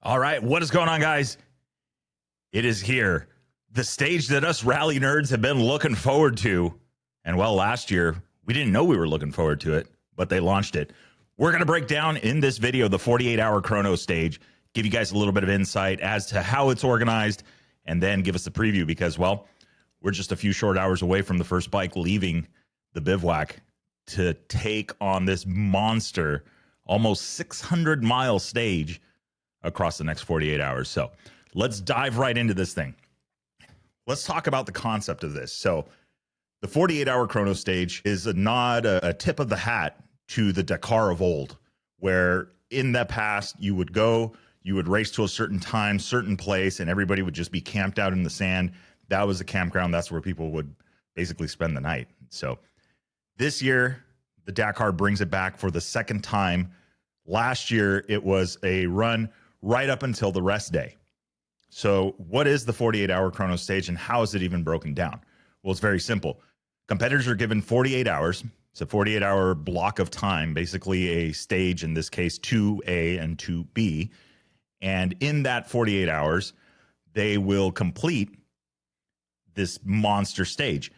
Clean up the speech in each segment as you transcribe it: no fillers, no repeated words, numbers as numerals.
All right, what is going on, guys? It is here. The stage that us rally nerds have been looking forward to. And well, last year, we didn't know we were looking forward to it, but they launched it. We're going to break down in this video the 48-hour Chrono stage, give you guys a little bit of insight as to how it's organized, and then give us the preview because, well, we're just a few short hours away from the first bike leaving the bivouac to take on this monster, almost 600-mile stage across the next 48 hours. So let's dive right into this thing. Let's talk about the concept of this. So the 48-hour Chrono stage is a nod, a tip of the hat to the Dakar of old, where in the past you would go, you would race to a certain time, certain place, and everybody would just be camped out in the sand. That was the campground. That's where people would basically spend the night. So this year, the Dakar brings it back for the second time. Last year, it was a run right up until the rest day. So what is the 48-hour Chrono stage and how is it even broken down? Well, it's very simple. Competitors are given 48 hours. It's a 48-hour block of time, basically a stage, in this case, 2A and 2B. And in that 48 hours, they will complete this monster stage.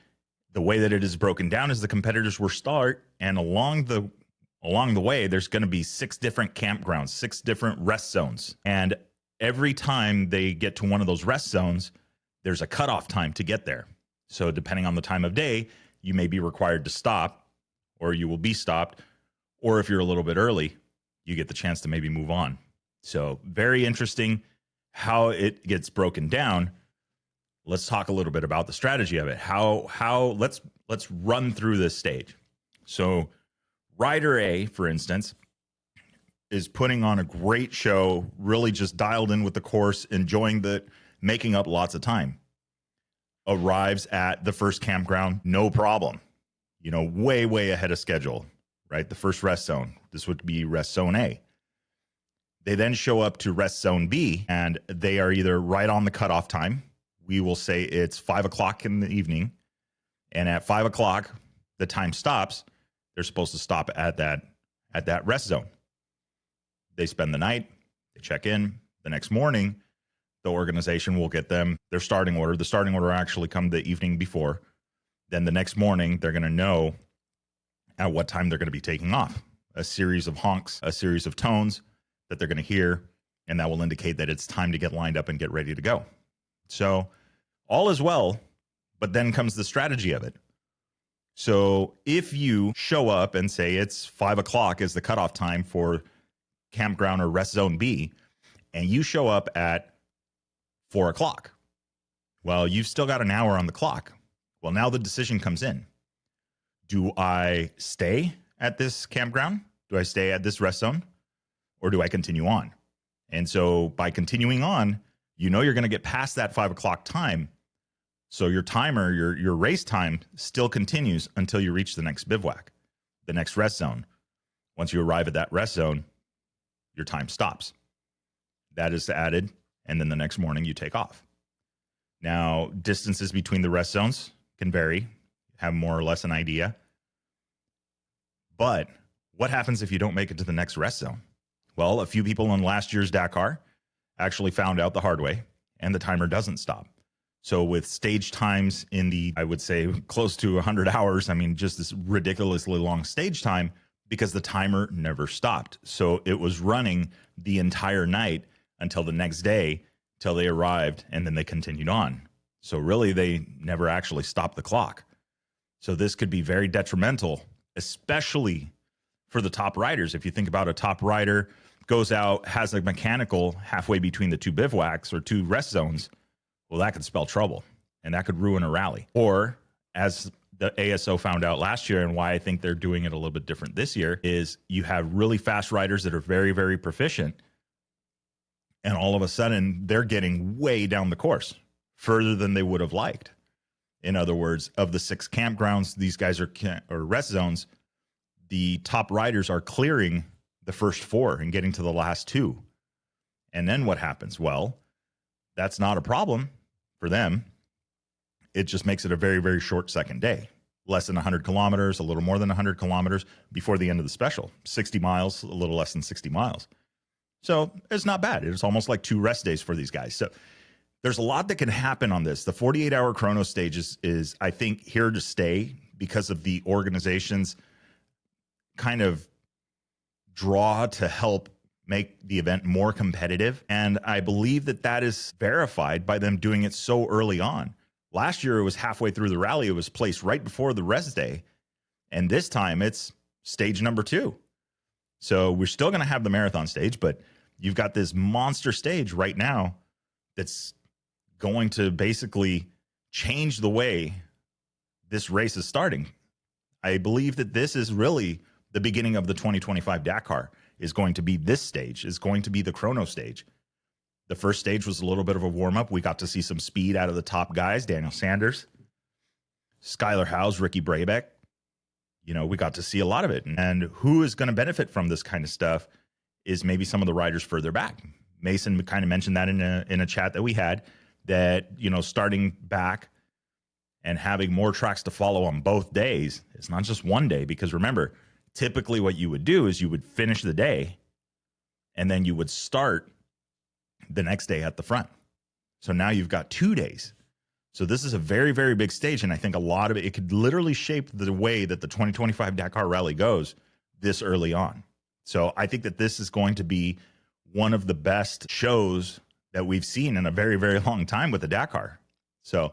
The way that it is broken down is the competitors will start, and along the way, there's going to be 6 different campgrounds, 6 different rest zones. And every time they get to one of those rest zones, there's a cutoff time to get there. So depending on the time of day, you may be required to stop, or you will be stopped, or if you're a little bit early, you get the chance to maybe move on. So very interesting how it gets broken down. Let's talk a little bit about the strategy of it. Let's run through this stage. So Rider A, for instance, is putting on a great show, really just dialed in with the course, enjoying making up lots of time. Arrives at the first campground, no problem. Way, way ahead of schedule, right? The first rest zone. This would be rest zone A. They then show up to rest zone B, and they are either right on the cutoff time. We will say it's 5 o'clock in the evening. And at 5 o'clock, the time stops. They're supposed to stop at that rest zone. They spend the night, they check in. The next morning, the organization will get them their starting order. The starting order actually come the evening before. Then the next morning, they're going to know at what time they're going to be taking off. A series of honks, a series of tones that they're going to hear, and that will indicate that it's time to get lined up and get ready to go. So all is well, but then comes the strategy of it. So if you show up and say it's 5 o'clock is the cutoff time for campground or rest zone B, and you show up at 4 o'clock, well, you've still got an hour on the clock. Well, now the decision comes in. Do I stay at this campground? Do I stay at this rest zone? Or do I continue on? And so by continuing on, you're going to get past that 5 o'clock time. So your timer, your race time still continues until you reach the next bivouac, the next rest zone. Once you arrive at that rest zone, your time stops. That is added, and then the next morning you take off. Now, distances between the rest zones can vary, have more or less an idea. But what happens if you don't make it to the next rest zone? Well, a few people on last year's Dakar actually found out the hard way, and the timer doesn't stop. So with stage times in I would say, close to 100 hours, just this ridiculously long stage time, because the timer never stopped. So it was running the entire night until the next day, till they arrived, and then they continued on. So really, they never actually stopped the clock. So this could be very detrimental, especially for the top riders. If you think about a top rider goes out, has a mechanical halfway between the 2 bivouacs or 2 rest zones, well, that could spell trouble, and that could ruin a rally. Or, as the ASO found out last year, and why I think they're doing it a little bit different this year, is you have really fast riders that are very, very proficient, and all of a sudden, they're getting way down the course, further than they would have liked. In other words, of the 6 campgrounds, these guys or rest zones, the top riders are clearing the first 4 and getting to the last 2. And then what happens? Well, that's not a problem for them. It just makes it a very, very short second day. Less than 100 kilometers, a little more than 100 kilometers before the end of the special. 60 miles, a little less than 60 miles. So it's not bad. It's almost like 2 rest days for these guys. So there's a lot that can happen on this. The 48-hour chrono stage is, I think, here to stay because of the organization's kind of draw to help make the event more competitive. And I believe that that is verified by them doing it so early on. Last year, it was halfway through the rally. It was placed right before the rest day. And this time, it's stage number 2. So we're still going to have the marathon stage, but you've got this monster stage right now that's going to basically change the way this race is starting. I believe that this is really the beginning of the 2025 Dakar is going to be this stage, is going to be the chrono stage. The first stage was a little bit of a warm-up. We got to see some speed out of the top guys, Daniel Sanders, Skylar Howes, Ricky Brabeck. You know, we got to see a lot of it. And who is going to benefit from this kind of stuff is maybe some of the riders further back. Mason kind of mentioned that in a chat that we had, that, you know, starting back and having more tracks to follow on both days. It's not just one day, because remember, typically what you would do is you would finish the day and then you would start the next day at the front. So now you've got 2 days. So this is a very, very big stage. And I think a lot of it could literally shape the way that the 2025 Dakar Rally goes this early on. So I think that this is going to be one of the best shows that we've seen in a very, very long time with the Dakar. So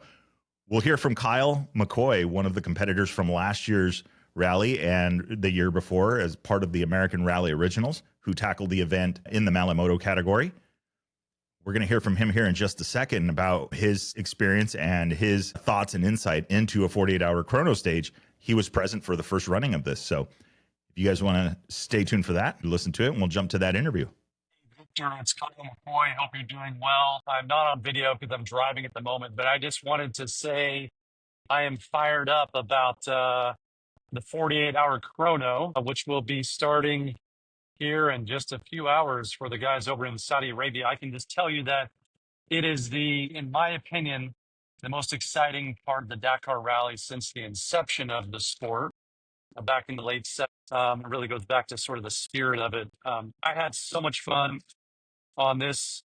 we'll hear from Kyle McCoy, one of the competitors from last year's rally and the year before as part of the American Rally Originals, who tackled the event in the Malamoto category. We're going to hear from him here in just a second about his experience and his thoughts and insight into a 48-hour chrono stage. He was present for the first running of this. So if you guys want to stay tuned for that, listen to it, and we'll jump to that interview. Victor, it's Kyle McCoy. Hope you're doing well. I'm not on video because I'm driving at the moment, but I just wanted to say I am fired up about the 48-hour chrono, which will be starting here in just a few hours for the guys over in Saudi Arabia. I can just tell you that it is in my opinion, the most exciting part of the Dakar Rally since the inception of the sport back in the late 70s. It really goes back to sort of the spirit of it. I had so much fun on this,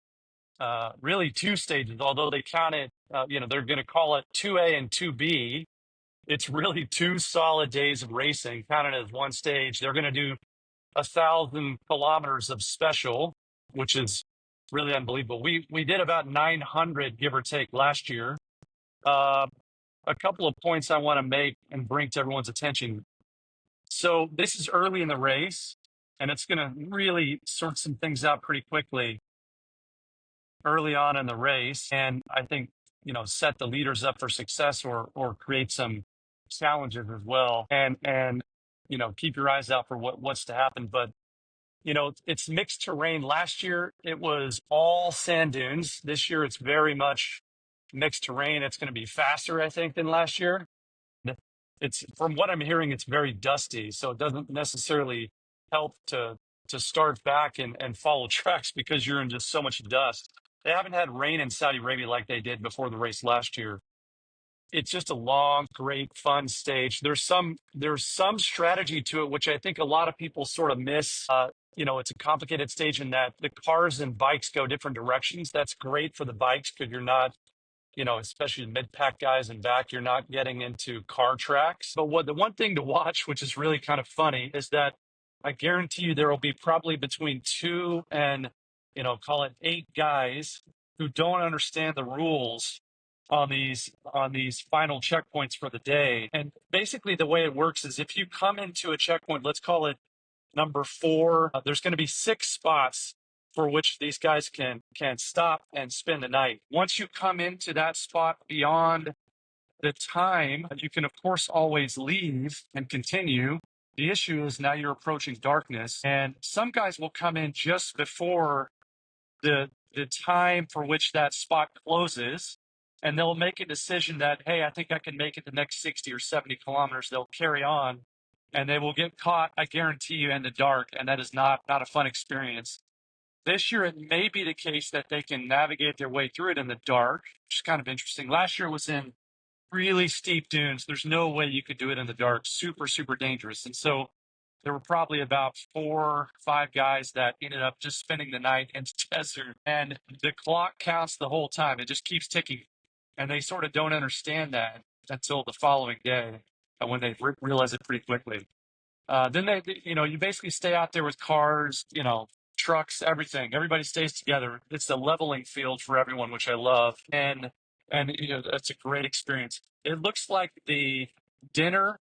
really 2 stages, although they count it, they're going to call it 2A and 2B. It's really 2 solid days of racing, counted as 1 stage. They're going to do 1,000 kilometers of special, which is really unbelievable. We did about 900, give or take, last year. A couple of points I want to make and bring to everyone's attention. So this is early in the race, and it's going to really sort some things out pretty quickly early on in the race. And I think, set the leaders up for success or create some challenges as well. And keep your eyes out for what's to happen. But, it's mixed terrain. Last year, it was all sand dunes. This year, it's very much mixed terrain. It's going to be faster, I think, than last year. It's, from what I'm hearing, it's very dusty. So it doesn't necessarily help to start back and follow tracks because you're in just so much dust. They haven't had rain in Saudi Arabia like they did before the race last year. It's just a long, great, fun stage. There's some strategy to it, which I think a lot of people sort of miss. It's a complicated stage in that the cars and bikes go different directions. That's great for the bikes because you're not, especially the mid-pack guys and back, you're not getting into car tracks. But the one thing to watch, which is really kind of funny, is that I guarantee you there will be probably between 2 and, call it 8 guys who don't understand the rules on these final checkpoints for the day. And basically the way it works is if you come into a checkpoint, let's call it number 4, there's going to be 6 spots for which these guys can stop and spend the night. Once you come into that spot beyond the time, you can of course always leave and continue. The issue is now you're approaching darkness, and some guys will come in just before the time for which that spot closes, and they'll make a decision that, hey, I think I can make it the next 60 or 70 kilometers. They'll carry on, and they will get caught, I guarantee you, in the dark, and that is not a fun experience. This year, it may be the case that they can navigate their way through it in the dark, which is kind of interesting. Last year was in really steep dunes. There's no way you could do it in the dark. Super, super dangerous. And so there were probably about 4, 5 guys that ended up just spending the night in the desert. And the clock counts the whole time. It just keeps ticking. And they sort of don't understand that until the following day when they realize it pretty quickly. Then you basically stay out there with cars, trucks, everything. Everybody stays together. It's a leveling field for everyone, which I love. And that's a great experience. It looks like the dinner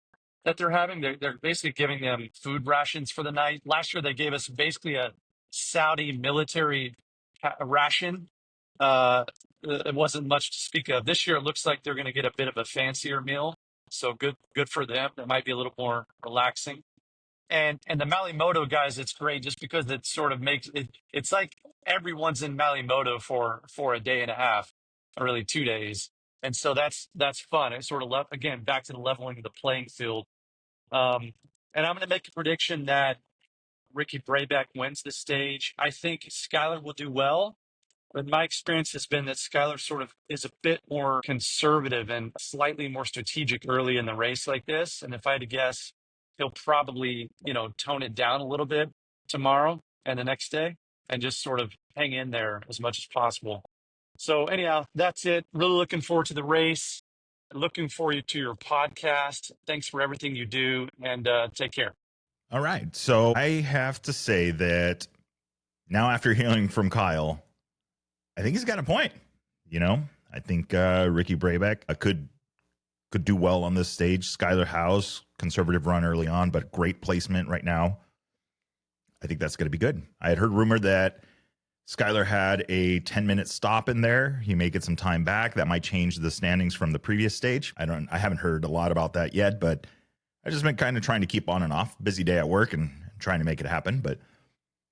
that they're having, they're basically giving them food rations for the night. Last year, they gave us basically a Saudi military ration. It wasn't much to speak of. This year, it looks like they're going to get a bit of a fancier meal. So good for them. It might be a little more relaxing. And the Malimoto guys, it's great just because it sort of makes it. It's like everyone's in Malimoto for a day and a half, or really 2 days, and so that's fun. It sort of again back to the leveling of the playing field. Um, and I'm going to make a prediction that Ricky Brayback wins the stage. I think Skylar will do well. But my experience has been that Skylar sort of is a bit more conservative and slightly more strategic early in the race like this. And if I had to guess, he'll probably, tone it down a little bit tomorrow and the next day and just sort of hang in there as much as possible. So anyhow, that's it. Really looking forward to the race. Looking forward to your podcast. Thanks for everything you do, and take care. All right. So I have to say that now, after hearing from Kyle, I think he's got a point. I think Ricky Brayback could do well on this stage. Skylar House, conservative run early on, but great placement right now. I think that's going to be good. I had heard rumor that Skylar had a 10-minute stop in there. He may get some time back. That might change the standings from the previous stage. I haven't heard a lot about that yet, but I've just been kind of trying to keep on and off. Busy day at work and trying to make it happen. But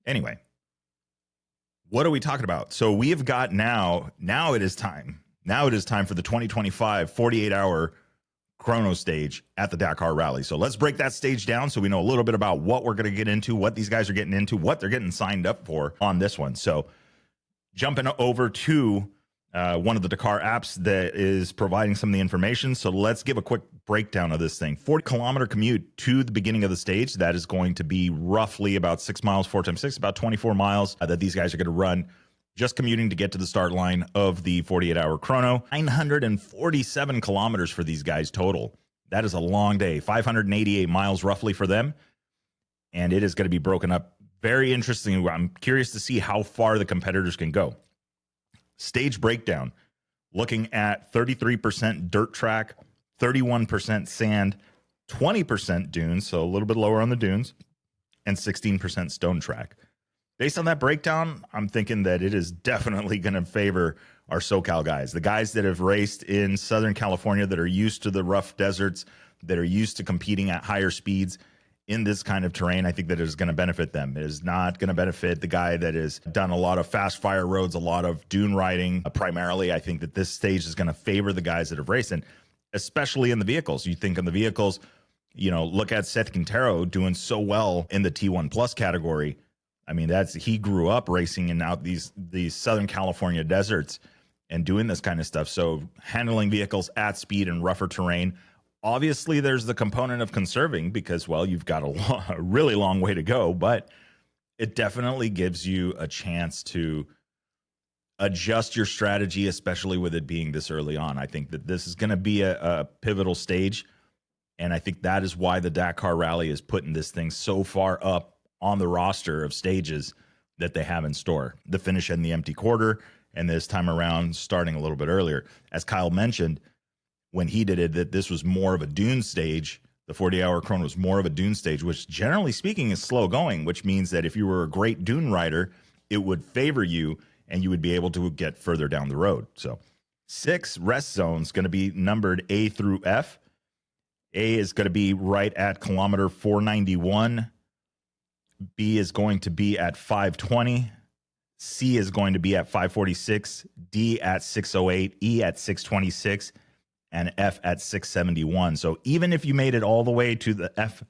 anyway, what are we talking about? So we have got now it is time. Now it is time for the 2025 48-hour Chrono stage at the Dakar Rally. So let's break that stage down so we know a little bit about what we're going to get into, what these guys are getting into, what they're getting signed up for on this one. So jumping over to one of the Dakar apps that is providing some of the information. So let's give a quick breakdown of this thing. 40-kilometer commute to the beginning of the stage. That is going to be roughly about 6 miles, 4 times 6, about 24 miles that these guys are going to run just commuting to get to the start line of the 48-hour chrono. 947 kilometers for these guys total. That is a long day. 588 miles roughly for them. And it is going to be broken up very interesting. I'm curious to see how far the competitors can go. Stage breakdown, looking at 33% dirt track, 31% sand, 20% dunes, so a little bit lower on the dunes, and 16% stone track. Based on that breakdown, I'm thinking that it is definitely going to favor our SoCal guys, the guys that have raced in Southern California, that are used to the rough deserts, that are used to competing at higher speeds in this kind of terrain. I think that it is going to benefit them. It is not going to benefit the guy that has done a lot of fast fire roads, a lot of dune riding. Primarily, I think that this stage is going to favor the guys that have raced, and especially in the vehicles. You think in the vehicles, look at Seth Quintero doing so well in the T1 Plus category. I mean, he grew up racing in out these Southern California deserts and doing this kind of stuff. So handling vehicles at speed and rougher terrain. Obviously, there's the component of conserving because, well, you've got a really long way to go, but it definitely gives you a chance to adjust your strategy, especially with it being this early on. I think that this is going to be a pivotal stage, and I think that is why the Dakar Rally is putting this thing so far up on the roster of stages that they have in store. The finish in the empty quarter, and this time around starting a little bit earlier. As Kyle mentioned, when he did it, that this was more of a dune stage. The 40-hour chrono was more of a dune stage, which generally speaking is slow going, which means that if you were a great dune rider, it would favor you and you would be able to get further down the road. So 6 rest zones going to be numbered A through F. A is going to be right at kilometer 491. B is going to be at 520. C is going to be at 546. D at 608. E at 626. And F at 671. So even if you made it all the way to the F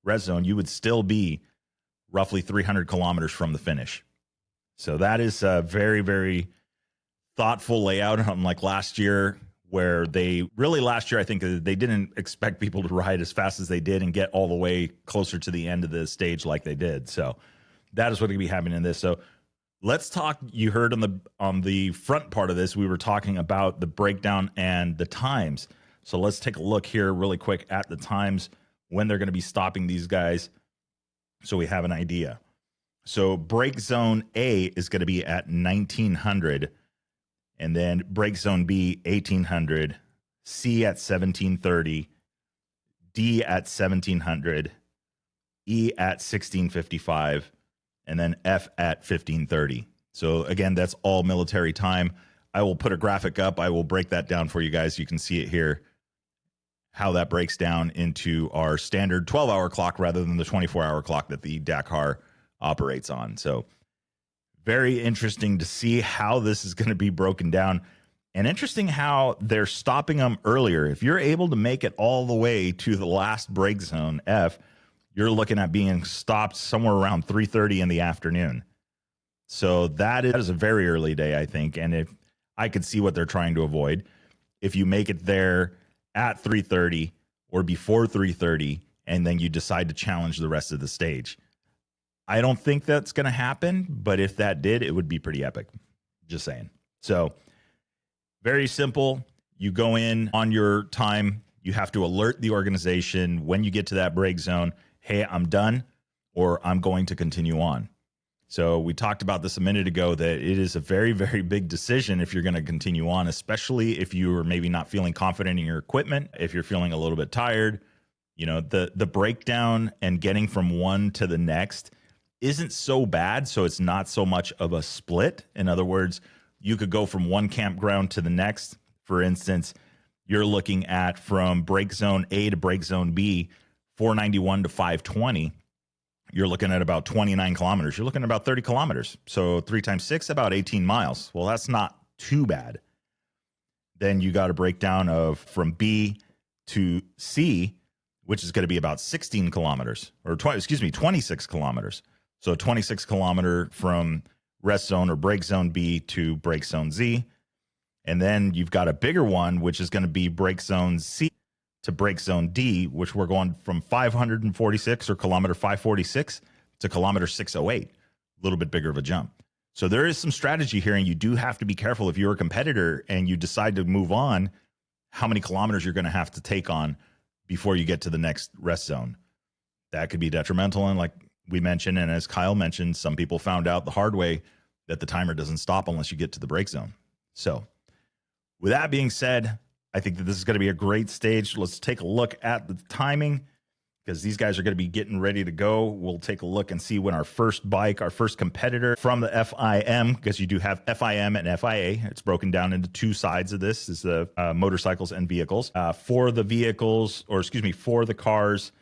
red zone, you would still be roughly 300 kilometers from the finish. So that is a very, very thoughtful layout. Unlike last year, where they really last year, I think they didn't expect people to ride as fast as they did and get all the way closer to the end of the stage like they did. So that is what could be happening in this. So let's talk. You heard on the front part of this, we were talking about the breakdown and the times. So let's take a look here really quick at the times when they're going to be stopping these guys, so we have an idea. So break zone A is going to be at 1900, and then break zone B 1800, C at 1730, D at 1700, E at 1655, and then F at 1530. So again, that's all military time. I will put a graphic up. I will break that down for you guys. You can see it here, how that breaks down into our standard 12-hour clock rather than the 24-hour clock that the Dakar operates on. So very interesting to see how this is going to be broken down, and interesting how they're stopping them earlier. If you're able to make it all the way to the last break zone, F, you're looking at being stopped somewhere around 3:30 in the afternoon. So that is a very early day, I think. And if I could see what they're trying to avoid, if you make it there at 3:30 or before 3:30, and then you decide to challenge the rest of the stage. I don't think that's going to happen, but if that did, it would be pretty epic. Just saying. So very simple. You go in on your time. You have to alert the organization when you get to that break zone. Hey, I'm done, or I'm going to continue on. So we talked about this a minute ago, that it is a very, very big decision if you're going to continue on, especially if you are maybe not feeling confident in your equipment, if you're feeling a little bit tired. You know, the breakdown and getting from one to the next isn't so bad, so it's not so much of a split. In other words, you could go from one campground to the next. For instance, you're looking at from break zone A to break zone B, 491 to 520. You're looking at about 29 kilometers. You're looking at about 30 kilometers. So 3 times 6, about 18 miles. Well, that's not too bad. Then you got a breakdown of from B to C, which is going to be about 16 kilometers, or 26 kilometers. So 26 kilometer from rest zone or break zone B to break zone Z. And then you've got a bigger one, which is going to be break zone C to break zone D, which we're going from 546 or kilometer 546 to kilometer 608, a little bit bigger of a jump. So there is some strategy here, and you do have to be careful if you're a competitor and you decide to move on, how many kilometers you're going to have to take on before you get to the next rest zone. That could be detrimental. And like we mentioned, and as Kyle mentioned, some people found out the hard way that the timer doesn't stop unless you get to the break zone. So with that being said, I think that this is going to be a great stage. Let's take a look at the timing, because these guys are going to be getting ready to go. We'll take a look and see when our first bike, our first competitor from the FIM, because you do have FIM and FIA. It's broken down into two sides of this, is the motorcycles and vehicles. For the vehicles, for the cars,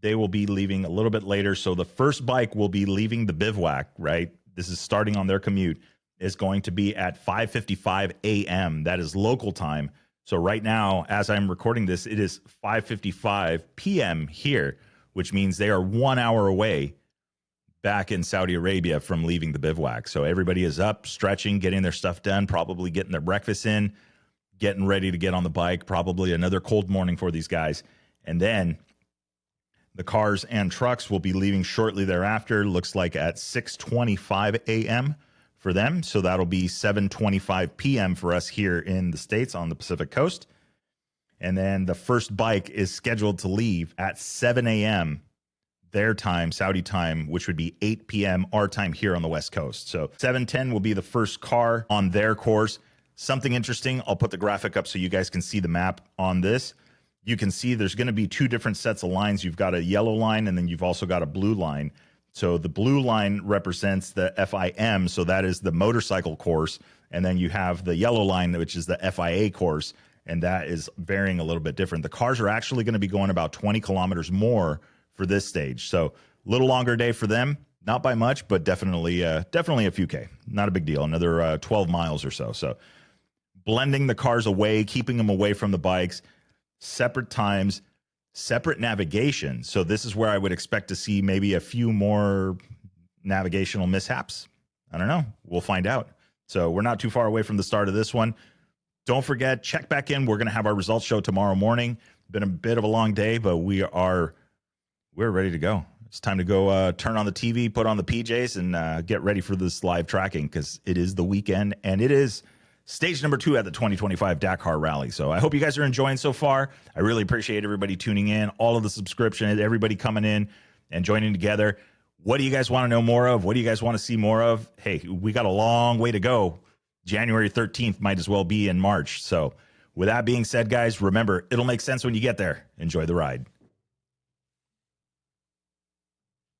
they will be leaving a little bit later. So the first bike will be leaving the bivouac, right? This is starting on their commute, is going to be at 5:55 a.m. That is local time. So right now, as I'm recording this, it is 5:55 p.m. here, which means they are 1 hour away back in Saudi Arabia from leaving the bivouac. So everybody is up, stretching, getting their stuff done, probably getting their breakfast in, getting ready to get on the bike, probably another cold morning for these guys. And then the cars and trucks will be leaving shortly thereafter, looks like at 6:25 a.m. for them. So that'll be 7:25 p.m. for us here in the States on the Pacific Coast. And then the first bike is scheduled to leave at 7 a.m. their time, Saudi time, which would be 8 p.m. our time here on the West Coast. So 7:10 will be the first car on their course. Something interesting, I'll put the graphic up so you guys can see the map on this. You can see there's going to be two different sets of lines. You've got a yellow line, and then you've also got a blue line. So the blue line represents the FIM, so that is the motorcycle course. And then you have the yellow line, which is the FIA course, and that is varying a little bit different. The cars are actually going to be going about 20 kilometers more for this stage. So a little longer day for them, not by much, but definitely a few K. Not a big deal, another 12 miles or so. So blending the cars away, keeping them away from the bikes, separate times, separate navigation. So this is where I would expect to see maybe a few more navigational mishaps. I don't know. We'll find out. So we're not too far away from the start of this one. don't forget, check back in. We're going to have our results show tomorrow morning. Been a bit of a long day, but we're ready to go. It's time to go turn on the TV, put on the PJs, and get ready for this live tracking because it is the weekend and it is stage number 2 at the 2025 Dakar Rally. So I hope you guys are enjoying so far. I really appreciate everybody tuning in, all of the subscriptions, everybody coming in and joining together. What do you guys want to know more of? What do you guys want to see more of? Hey, we got a long way to go. January 13th might as well be in March. So with that being said, guys, remember, it'll make sense when you get there. Enjoy the ride.